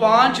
5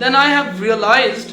Then I have realized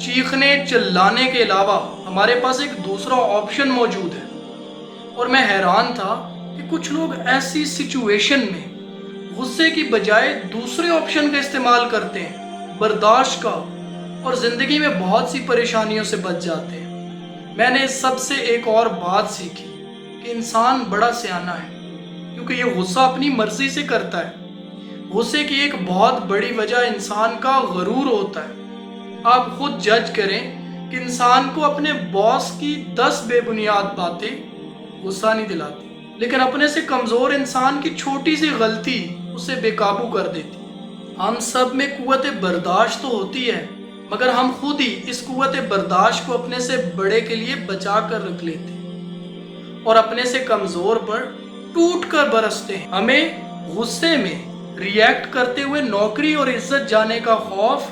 چیخنے چلانے کے علاوہ ہمارے پاس ایک دوسرا آپشن موجود ہے۔ اور میں حیران تھا کہ کچھ لوگ ایسی سچویشن میں غصے کی بجائے دوسرے آپشن کا استعمال کرتے ہیں، برداشت کا، اور زندگی میں بہت سی پریشانیوں سے بچ جاتے ہیں۔ میں نے اس سب سے ایک اور بات سیکھی کہ انسان بڑا سیانہ ہے، کیونکہ یہ غصہ اپنی مرضی سے کرتا ہے۔ غصے کی ایک بہت بڑی وجہ انسان کا غرور ہوتا ہے۔ آپ خود جج کریں کہ انسان کو اپنے باس کی 10 بے بنیاد باتیں غصہ نہیں دلاتی، لیکن اپنے سے کمزور انسان کی چھوٹی سی غلطی اسے بے قابو کر دیتی۔ ہم سب میں قوت برداشت تو ہوتی ہے، مگر ہم خود ہی اس قوت برداشت کو اپنے سے بڑے کے لیے بچا کر رکھ لیتے ہیں اور اپنے سے کمزور پر ٹوٹ کر برستے ہیں۔ ہمیں غصے میں ری ایکٹ کرتے ہوئے نوکری اور عزت جانے کا خوف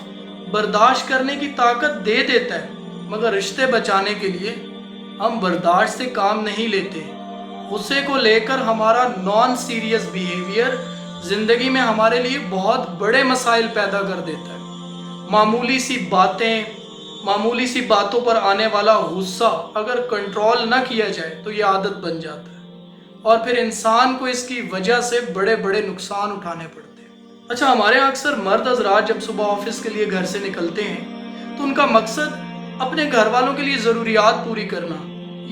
برداشت کرنے کی طاقت دے دیتا ہے، مگر رشتے بچانے کے لیے ہم برداشت سے کام نہیں لیتے۔ غصے کو لے کر ہمارا نان سیریس بیہیویئر زندگی میں ہمارے لیے بہت بڑے مسائل پیدا کر دیتا ہے۔ معمولی سی باتوں پر آنے والا غصہ اگر کنٹرول نہ کیا جائے تو یہ عادت بن جاتا ہے، اور پھر انسان کو اس کی وجہ سے بڑے بڑے نقصان اٹھانے پڑتے ہیں۔ اچھا، ہمارے اکثر مرد حضرات جب صبح آفس کے لیے گھر سے نکلتے ہیں تو ان کا مقصد اپنے گھر والوں کے لیے ضروریات پوری کرنا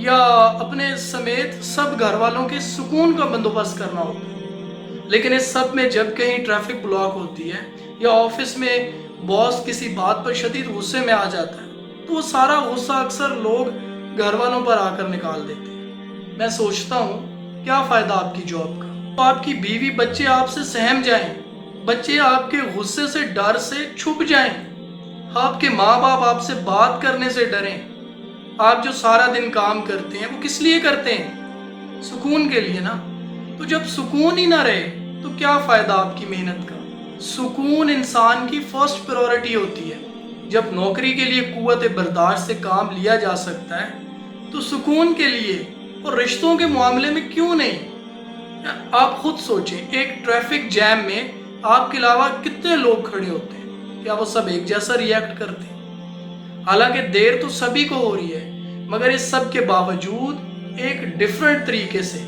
یا اپنے سمیت سب گھر والوں کے سکون کا بندوبست کرنا ہوتا ہے، لیکن اس سب میں جب کہیں ٹریفک بلاک ہوتی ہے یا آفس میں باس کسی بات پر شدید غصے میں آ جاتا ہے تو وہ سارا غصہ اکثر لوگ گھر والوں پر آ کر نکال دیتے ہیں۔ میں سوچتا ہوں کیا فائدہ آپ کی جاب کا؟ تو آپ کی بیوی بچے آپ سے سہم جائیں، بچے آپ کے غصے سے ڈر سے چھپ جائیں، آپ کے ماں باپ آپ سے بات کرنے سے ڈریں۔ آپ جو سارا دن کام کرتے ہیں وہ کس لیے کرتے ہیں؟ سکون کے لیے نا۔ تو جب سکون ہی نہ رہے تو کیا فائدہ آپ کی محنت کا؟ سکون انسان کی فرسٹ پریورٹی ہوتی ہے۔ جب نوکری کے لیے قوت برداشت سے کام لیا جا سکتا ہے تو سکون کے لیے اور رشتوں کے معاملے میں کیوں نہیں؟ آپ خود سوچیں، ایک ٹریفک جیم میں آپ کے علاوہ کتنے لوگ کھڑے ہوتے ہیں، کیا وہ سب ایک جیسا ری ایکٹ کرتے ہیں؟ حالانکہ دیر تو سبھی کو ہو رہی ہے، مگر اس سب کے باوجود ایک ڈیفرنٹ طریقے سے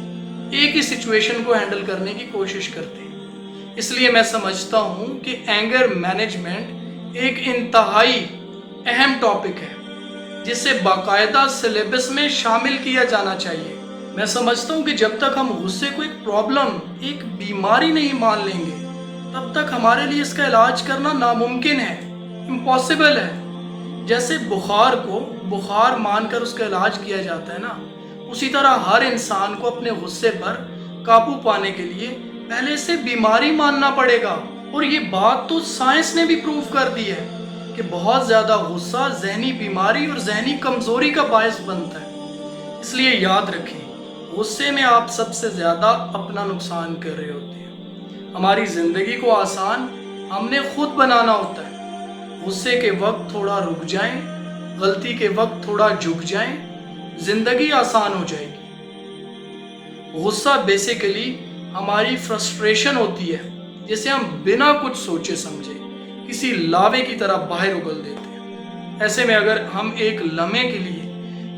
ایک ہی سچویشن کو ہینڈل کرنے کی کوشش کرتے ہیں۔ اس لیے میں سمجھتا ہوں کہ اینگر مینجمنٹ ایک انتہائی اہم ٹاپک ہے جسے باقاعدہ سلیبس میں شامل کیا جانا چاہیے۔ میں سمجھتا ہوں کہ جب تک ہم غصے کو ایک پرابلم، ایک بیماری نہیں مان لیں گے، تب تک ہمارے لیے اس کا علاج کرنا ناممکن ہے، امپاسبل ہے۔ جیسے بخار کو بخار مان کر اس کا علاج کیا جاتا ہے نا، اسی طرح ہر انسان کو اپنے غصے پر قابو پانے کے لیے پہلے سے بیماری ماننا پڑے گا۔ اور یہ بات تو سائنس نے بھی پروف کر دی ہے کہ بہت زیادہ غصہ ذہنی بیماری اور ذہنی کمزوری کا باعث بنتا ہے۔ اس لیے یاد رکھیں، غصے میں آپ سب سے زیادہ اپنا نقصان کر رہے ہوتے ہیں۔ ہماری زندگی کو آسان ہم نے خود بنانا ہوتا ہے۔ غصے کے وقت تھوڑا رک جائیں، غلطی کے وقت تھوڑا جھک جائیں، زندگی آسان ہو جائے گی۔ غصہ بیسیکلی ہماری فرسٹریشن ہوتی ہے جسے ہم بنا کچھ سوچے سمجھے کسی لاوے کی طرح باہر اگل دیتے ہیں۔ ایسے میں اگر ہم ایک لمحے کے لیے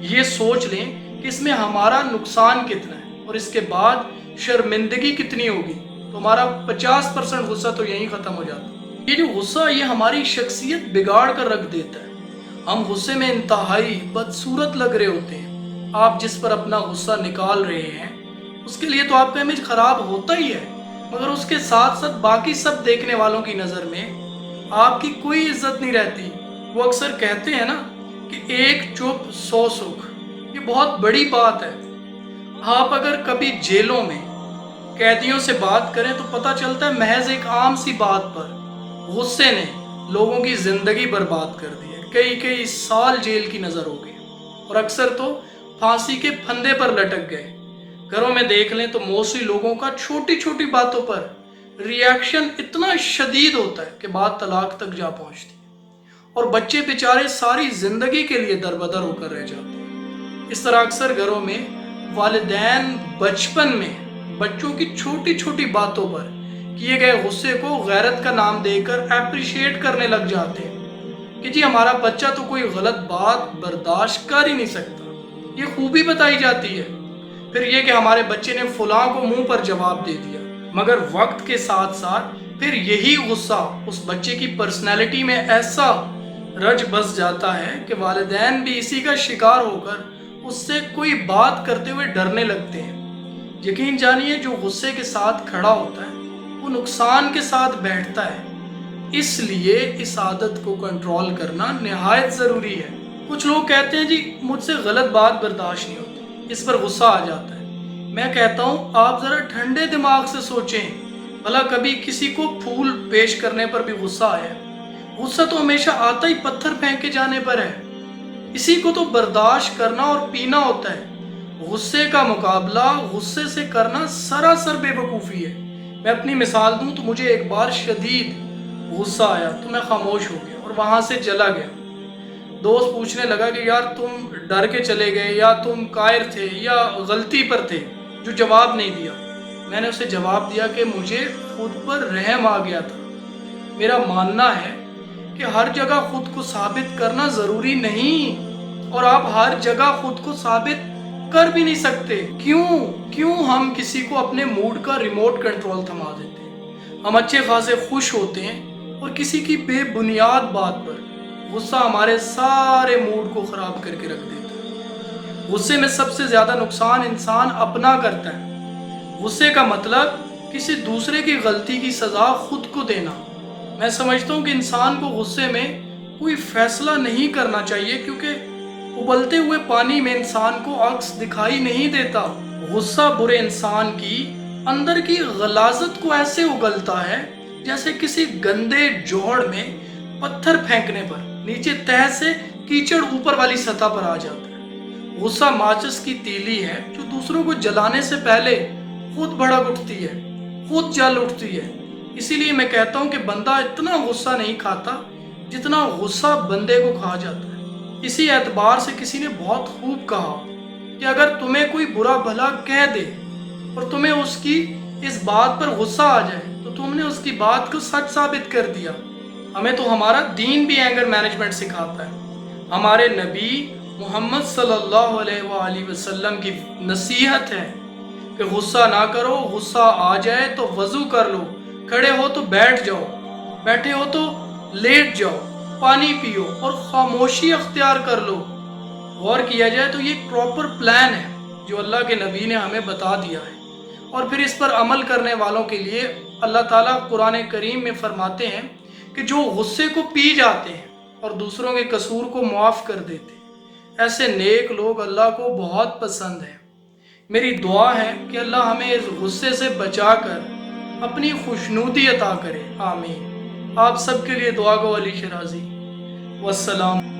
یہ سوچ لیں کہ اس میں ہمارا نقصان کتنا ہے اور اس کے بعد شرمندگی کتنی ہوگی، تو ہمارا 50% غصہ تو یہیں ختم ہو جاتا ہے۔ یہ جو غصہ یہ ہماری شخصیت بگاڑ کر رکھ دیتا ہے۔ ہم غصے میں انتہائی بدصورت لگ رہے ہوتے ہیں۔ آپ جس پر اپنا غصہ نکال رہے ہیں اس کے لیے تو آپ کا امیج خراب ہوتا ہی ہے، مگر اس کے ساتھ ساتھ باقی سب دیکھنے والوں کی نظر میں آپ کی کوئی عزت نہیں رہتی۔ وہ اکثر کہتے ہیں نا کہ ایک چپ 100 سکھ، یہ بہت بڑی بات ہے۔ آپ اگر کبھی جیلوں میں قیدیوں سے بات کریں تو پتہ چلتا ہے محض ایک عام سی بات پر غصے نے لوگوں کی زندگی برباد کر دی ہے، کئی سال جیل کی نظر ہو گئی، اور اکثر تو پھانسی کے پھندے پر لٹک گئے۔ گھروں میں دیکھ لیں تو موسٹلی لوگوں کا چھوٹی چھوٹی باتوں پر ری ایکشن اتنا شدید ہوتا ہے کہ بات طلاق تک جا پہنچتی ہے، اور بچے بیچارے ساری زندگی کے لیے دربدر ہو کر رہ جاتے ہیں۔ اس طرح اکثر گھروں میں والدین بچپن میں بچوں کی چھوٹی چھوٹی باتوں پر کیے گئے غصے کو غیرت کا نام دے کر اپریشیٹ کرنے لگ جاتے ہیں، کہ جی ہمارا بچہ تو کوئی غلط بات برداشت کر ہی نہیں سکتا، یہ خوبی بتائی جاتی ہے۔ پھر یہ کہ ہمارے بچے نے فلاں کو منہ پر جواب دے دیا، مگر وقت کے ساتھ ساتھ پھر یہی غصہ اس بچے کی پرسنالٹی میں ایسا رچ بس جاتا ہے کہ والدین بھی اسی کا شکار ہو کر اس سے کوئی بات کرتے ہوئے ڈرنے لگتے ہیں۔ یقین جانیے جو غصے کے ساتھ کھڑا ہوتا ہے وہ نقصان کے ساتھ بیٹھتا ہے، اس لیے اس عادت کو کنٹرول کرنا نہایت ضروری ہے۔ کچھ لوگ کہتے ہیں جی مجھ سے غلط بات برداشت نہیں ہوتی، اس پر غصہ آ جاتا ہے۔ میں کہتا ہوں آپ ذرا ٹھنڈے دماغ سے سوچیں، بھلا کبھی کسی کو پھول پیش کرنے پر بھی غصہ آیا؟ غصہ تو ہمیشہ آتا ہی پتھر پھینک کے جانے پر ہے، اسی کو تو برداشت کرنا اور پینا ہوتا ہے۔ غصے کا مقابلہ غصے سے کرنا سراسر بے وقوفی ہے۔ میں اپنی مثال دوں تو مجھے ایک بار شدید غصہ آیا تو میں خاموش ہو گیا اور وہاں سے چلا گیا۔ دوست پوچھنے لگا کہ یار تم ڈر کے چلے گئے یا تم قائر تھے یا غلطی پر تھے جو جواب نہیں دیا؟ میں نے اسے جواب دیا کہ مجھے خود پر رحم آ گیا تھا۔ میرا ماننا ہے کہ ہر جگہ خود کو ثابت کرنا ضروری نہیں، اور آپ ہر جگہ خود کو ثابت کر بھی نہیں سکتے۔ کیوں ہم کسی کو اپنے موڈ کا ریموٹ کنٹرول تھما دیتے ہیں؟ ہم اچھے خاصے خوش ہوتے ہیں اور کسی کی بے بنیاد بات پر غصہ ہمارے سارے موڈ کو خراب کر کے رکھ دیتا ہے۔ غصے میں سب سے زیادہ نقصان انسان اپنا کرتا ہے۔ غصے کا مطلب کسی دوسرے کی غلطی کی سزا خود کو دینا۔ میں سمجھتا ہوں کہ انسان کو غصے میں کوئی فیصلہ نہیں کرنا چاہیے، کیونکہ ابلتے ہوئے پانی میں انسان کو عکس دکھائی نہیں دیتا۔ غصہ برے انسان کی اندر کی غلاظت کو ایسے اگلتا ہے جیسے کسی گندے جوہڑ میں پتھر پھینکنے پر نیچے تہہ سے کیچڑ اوپر والی سطح پر آ جاتا ہے۔ غصہ ماچس کی تیلی ہے جو دوسروں کو جلانے سے پہلے خود بھڑک اٹھتی ہے، خود جل اٹھتی ہے۔ اسی لیے میں کہتا ہوں کہ بندہ اتنا غصہ نہیں کھاتا جتنا غصہ بندے کو کھا جاتا ہے۔ اسی اعتبار سے کسی نے بہت خوب کہا کہ اگر تمہیں کوئی برا بھلا کہہ دے اور تمہیں اس کی اس بات پر غصہ آ جائے تو تم نے اس کی بات کو سچ ثابت کر دیا۔ ہمیں تو ہمارا دین بھی اینگر مینجمنٹ سکھاتا ہے۔ ہمارے نبی محمد صلی اللہ علیہ وآلہ وسلم کی نصیحت ہے کہ غصہ نہ کرو، غصہ آ جائے تو وضو کر لو، کھڑے ہو تو بیٹھ جاؤ، بیٹھے ہو تو لیٹ جاؤ، پانی پیو اور خاموشی اختیار کر لو۔ غور کیا جائے تو یہ ایک پراپر پلان ہے جو اللہ کے نبی نے ہمیں بتا دیا ہے، اور پھر اس پر عمل کرنے والوں کے لیے اللہ تعالیٰ قرآن کریم میں فرماتے ہیں کہ جو غصے کو پی جاتے ہیں اور دوسروں کے قصور کو معاف کر دیتے ہیں، ایسے نیک لوگ اللہ کو بہت پسند ہیں۔ میری دعا ہے کہ اللہ ہمیں اس غصے سے بچا کر اپنی خوشنودی عطا کرے، آمین۔ آپ سب کے لیے دعا گو علی شرازی۔ والسلام۔